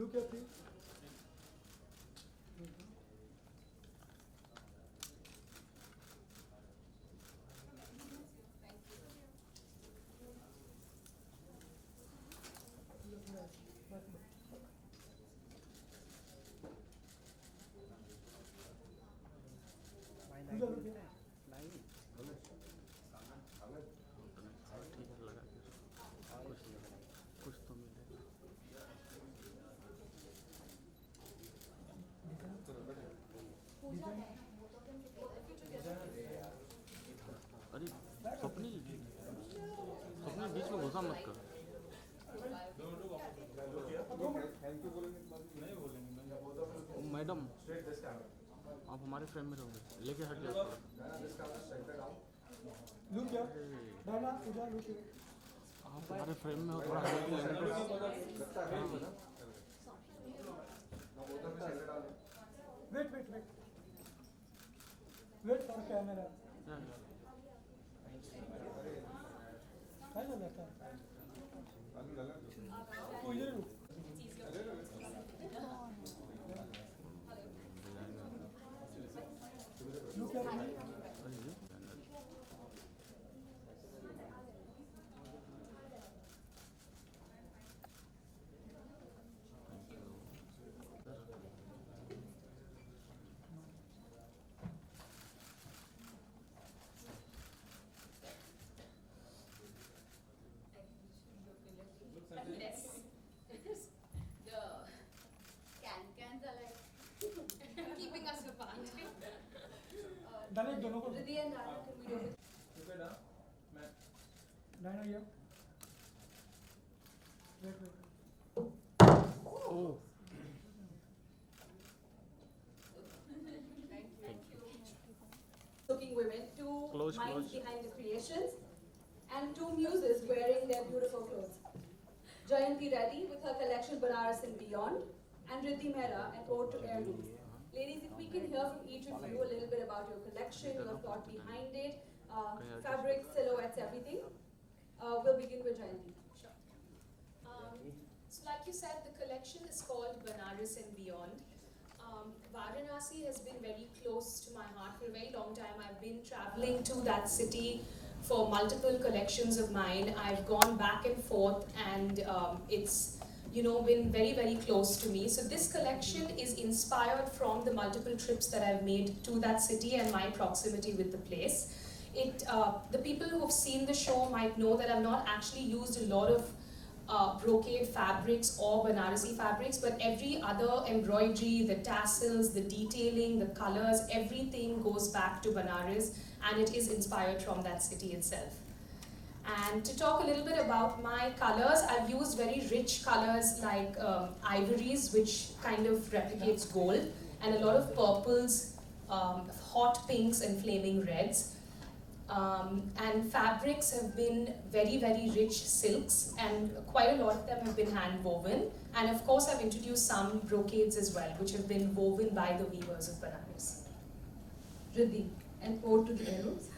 look here, please. अरे स्वप्नी स्वप्नी बीच में घुसा मत कर। मैडम आप हमारे फ्रेम में रहोगे, लेके हट जाओ। Look here. Dana, Pooja, look here. आप हमारे फ्रेम में हो, थोड़ा हटके Wait. Wait for camera. Look here. Dana, दोनों को. Riddhi and Dana, can we do it? Dana here. Wait. Oh. Looking women, two Close. minds behind the creations, and two muses wearing their beautiful clothes. Jayanti Reddy with her collection Banaras and Beyond, and Riddhi Mehra, an ode to heirlooms. Ladies, if we can hear from each of you a little bit about your collection, your thought behind it, fabrics, silhouettes, everything. We'll begin with Jayanti. Sure. So like you said, the collection is called Banaras and Beyond. Varanasi has been very close to my heart for a very long time. I've been traveling to that city for multiple collections of mine. I've gone back and forth, and it's been very, very close to me. So this collection is inspired from the multiple trips that I've made to that city and my proximity with the place. The people who have seen the show might know that I've not actually used a lot of brocade fabrics or Banarasi fabrics, but every other embroidery, the tassels, the detailing, the colors, everything goes back to Banaras, and it is inspired from that city itself. And to talk a little bit about my colors, I've used very rich colors like ivories, which kind of replicates gold, and a lot of purples, hot pinks and flaming reds. And fabrics have been very, very rich silks, and quite a lot of them have been hand woven. And of course, I've introduced some brocades as well, which have been woven by the weavers of Banaras. Riddhi, an ode to the heirlooms.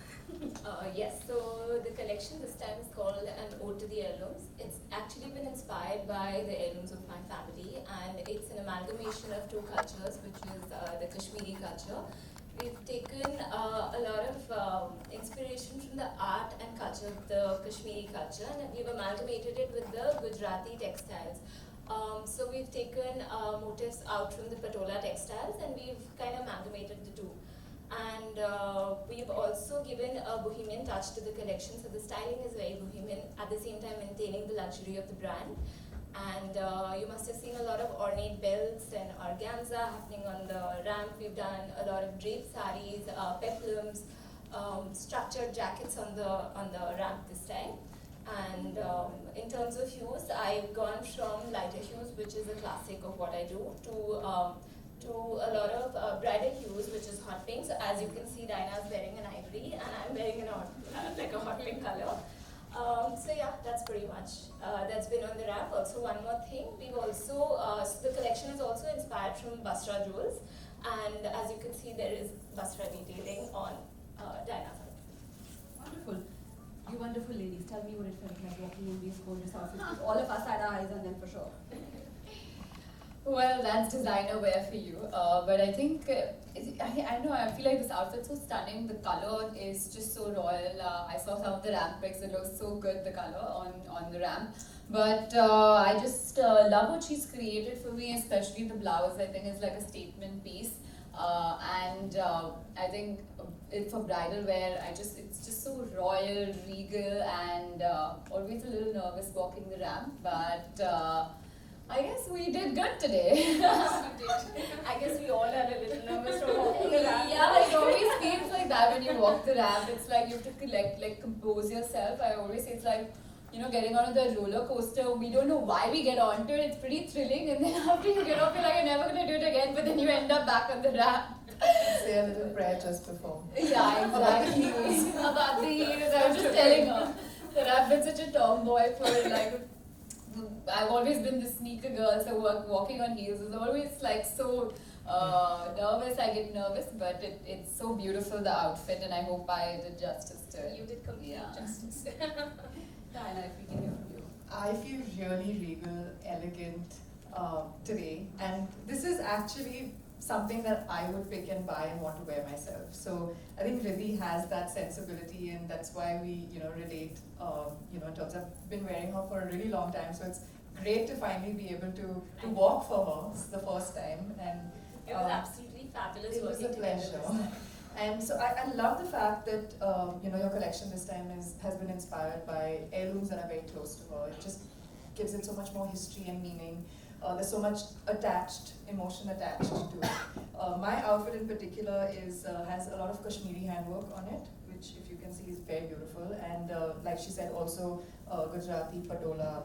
Yes, so the collection this time is called An Ode to the Heirlooms. It's actually been inspired by the heirlooms of my family, and it's an amalgamation of two cultures, which is the Kashmiri culture. We've taken a lot of inspiration from the art and culture of the Kashmiri culture, and we've amalgamated it with the Gujarati textiles. So we've taken motifs out from the Patola textiles, and we've kind of amalgamated the two. And we've also given a bohemian touch to the collection, so the styling is very bohemian, at the same time maintaining the luxury of the brand. And you must have seen a lot of ornate belts and organza happening on the ramp. We've done a lot of draped saris, peplums, structured jackets on the ramp this time. And in terms of hues, I've gone from lighter hues, which is a classic of what I do, to a lot of brighter hues, which is hot pinks. As you can see, Diana's wearing an ivory, and I'm wearing like a hot pink color. So yeah, that's pretty much, that's been on the ramp. Also, one more thing, we've also, the collection is also inspired from Basra jewels, and as you can see, there is Basra detailing on Diana's outfit. Wonderful. You wonderful ladies, tell me what it felt like walking in these gorgeous outfits. All of us had our eyes on them for sure. Well, that's designer wear for you. But I think, I know, I feel like this outfit's so stunning. The color is just so royal. I saw some of the ramp pics. It looks so good, the color on the ramp. But I just love what she's created for me, especially the blouse. I think it's like a statement piece. And I think for bridal wear, it's just so royal, regal, and always a little nervous walking the ramp. But I guess we did good today. I guess we all are a little nervous from walking the ramp. Yeah, it always feels like that when you walk the ramp. It's like you have to compose yourself. I always say it's like, getting onto the roller coaster. We don't know why we get onto it. It's pretty thrilling, and then after you get off, you're like, I'm never gonna do it again. But then you end up back on the ramp. Say a little prayer just before. Yeah, exactly. About the heels, I was just telling her that I've been such a tomboy for like. I've always been the sneaker girl, so walking on heels is always like so nervous. I get nervous, but it's so beautiful, the outfit, and I hope I did justice to it. You did complete justice. Diana, if we can hear from you. I feel really regal, elegant today, and this is actually something that I would pick and buy and want to wear myself. So I think Riddhi has that sensibility, and that's why we, relate. In terms of I've been wearing her for a really long time, so it's great to finally be able to walk for her. It's the first time, and It was absolutely fabulous it was a working together pleasure. this time. And so I love the fact that your collection this time has been inspired by heirlooms that are very close to her. It just gives it so much more history and meaning. There's so much emotion attached to it. My outfit in particular has a lot of Kashmiri handwork on it, which if you can see is very beautiful. And like she said, also Gujarati Patola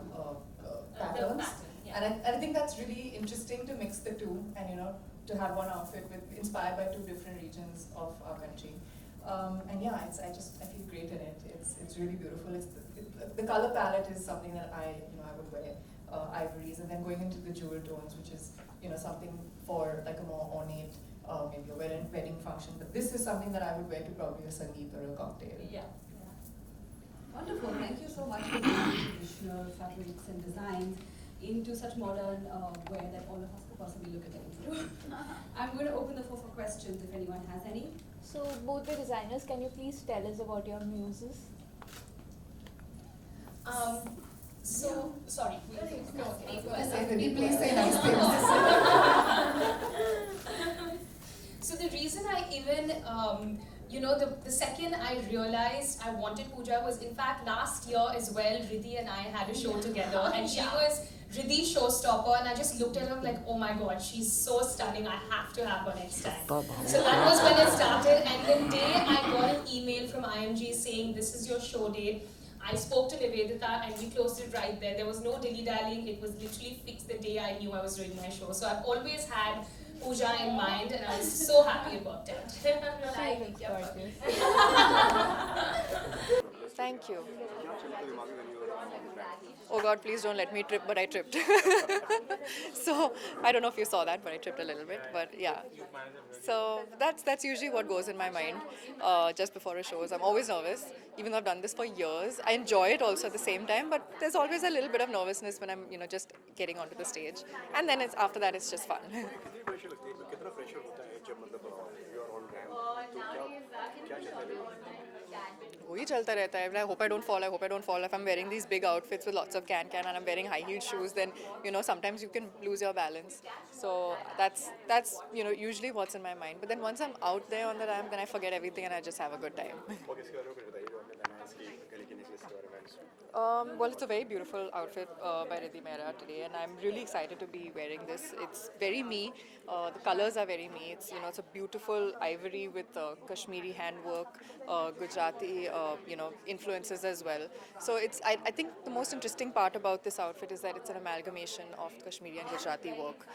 patterns. Yeah. And I think that's really interesting to mix the two, and to have one outfit inspired by two different regions of our country. And yeah, I feel great in it. It's really beautiful. The color palette is something that I would wear. Ivories, and then going into the jewel tones, which is something for like a more ornate, maybe a wedding function. But this is something that I would wear to probably a sangeet or a cocktail. Yeah. Wonderful. Thank you so much for bringing traditional fabrics and designs into such modern wear that all of us could possibly look at into. I'm going to open the floor for questions if anyone has any. So both the designers, can you please tell us about your muses? Sorry. Please say nice things. So the reason I even, the second I realized I wanted Pooja was, in fact, last year as well, Riddhi and I had a show together, and she was Riddhi's showstopper, and I just looked at her like, oh my god, she's so stunning, I have to have her next time. So that was when it started, and the day I got an email from IMG saying, this is your show date, I spoke to Nivedita and we closed it right there. There was no dilly-dallying. It was literally fixed the day I knew I was doing my show. So I've always had Pooja in mind, and I was so happy it worked out. Thank you. Oh God, please don't let me trip, but I tripped. So I don't know if you saw that, but I tripped a little bit. But yeah, so that's usually what goes in my mind just before a show. I'm always nervous, even though I've done this for years. I enjoy it also at the same time, but there's always a little bit of nervousness when I'm just getting onto the stage, and then after that it's just fun. वही चलता रहता है. I hope I don't fall. If I'm wearing these big outfits with lots of can and I'm wearing high heel shoes, then sometimes you can lose your balance. So that's usually what's in my mind. But then once I'm out there on the ramp, then I forget everything and I just have a good time. Well, it's a very beautiful outfit by Riddhi Mehra today, and I'm really excited to be wearing this. It's very me. The colors are very me. It's it's a beautiful ivory with Kashmiri handwork, Gujarati influences as well. So I think the most interesting part about this outfit is that it's an amalgamation of Kashmiri and Gujarati work,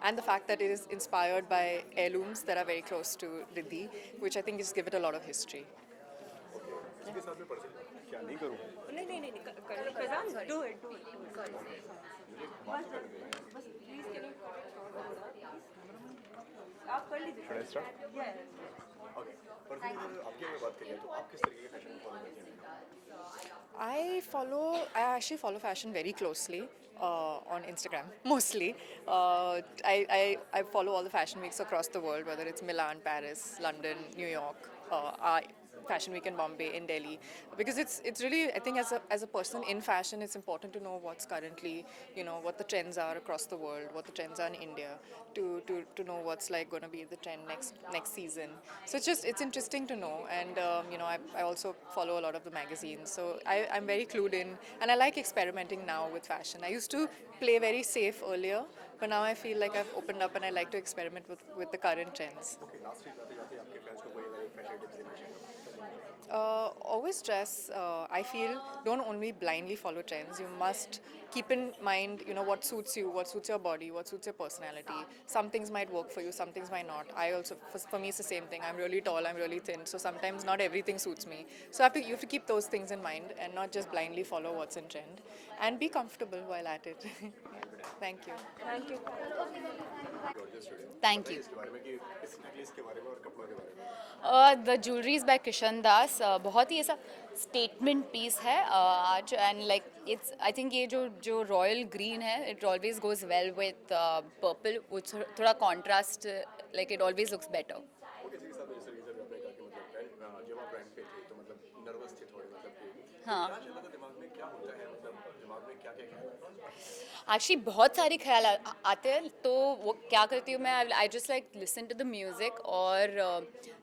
and the fact that it is inspired by heirlooms that are very close to Riddhi, which I think just give it a lot of history. Do it. आप कर लीजिए. I actually follow fashion very closely on Instagram mostly. I follow all the fashion weeks across the world, whether it's Milan, Paris, London, New York, Fashion Week in Bombay, in Delhi, because it's really, I think, as a person in fashion, it's important to know what's currently, what the trends are across the world, what the trends are in India, to know what's like going to be the trend next season. So it's interesting to know, and I also follow a lot of the magazines, so I'm very clued in, and I like experimenting now with fashion. I used to play very safe earlier, but now I feel like I've opened up and I like to experiment with the current trends. Always dress, I feel, don't only blindly follow trends. You must keep in mind, what suits you, what suits your body, what suits your personality. Some things might work for you, some things might not. I also, for me, it's the same thing. I'm really tall, I'm really thin, so sometimes not everything suits me. So you have to keep those things in mind and not just blindly follow what's in trend. And be comfortable while at it. Thank you. Thank you. Thank you. The jewelleries by Kishan Das बहुत ही ऐसा statement piece है आज and like it's I think ये जो royal green है it always goes well with purple वो थोड़ा contrast like it always looks better हाँ एक्चुअली बहुत सारे ख्याल आते हैं तो वो क्या करती हूँ मैं I just like listen to the music और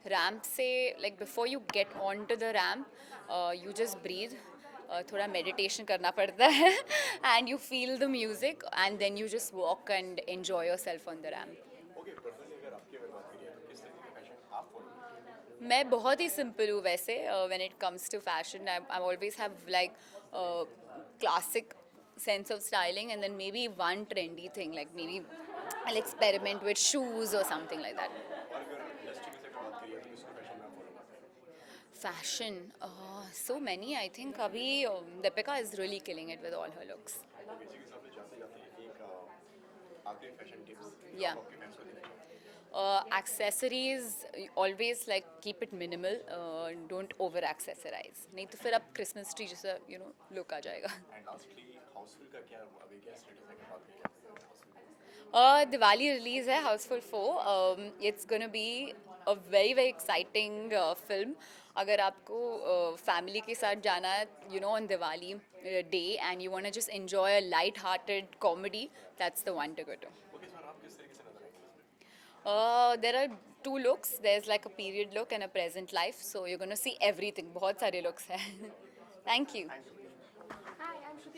रैम्प से like before you get on to the ramp you just breathe थोड़ा मेडिटेशन करना पड़ता है and you feel the music and then you just walk and enjoy yourself on the ramp मैं बहुत ही simple हूँ वैसे when it comes to fashion I always have like classic sense of styling and then maybe one trendy thing like maybe I'll experiment with shoes or something like that. Fashion, so many. I think abhi Deepika is really killing it with all her looks. Yeah. Accessories always like keep it minimal, don't over accessorize नहीं तो फिर अब Christmas tree जैसा look आ जाएगा. Diwali release है Houseful 4. It's gonna be a very very exciting film. अगर आपको family के साथ जाना है on Diwali day and you wanna just enjoy a light-hearted comedy, that's the one to go to. There are two looks. There's like a period look and a present life. So you're going to see everything. बहुत सारे looks हैं. Thank you.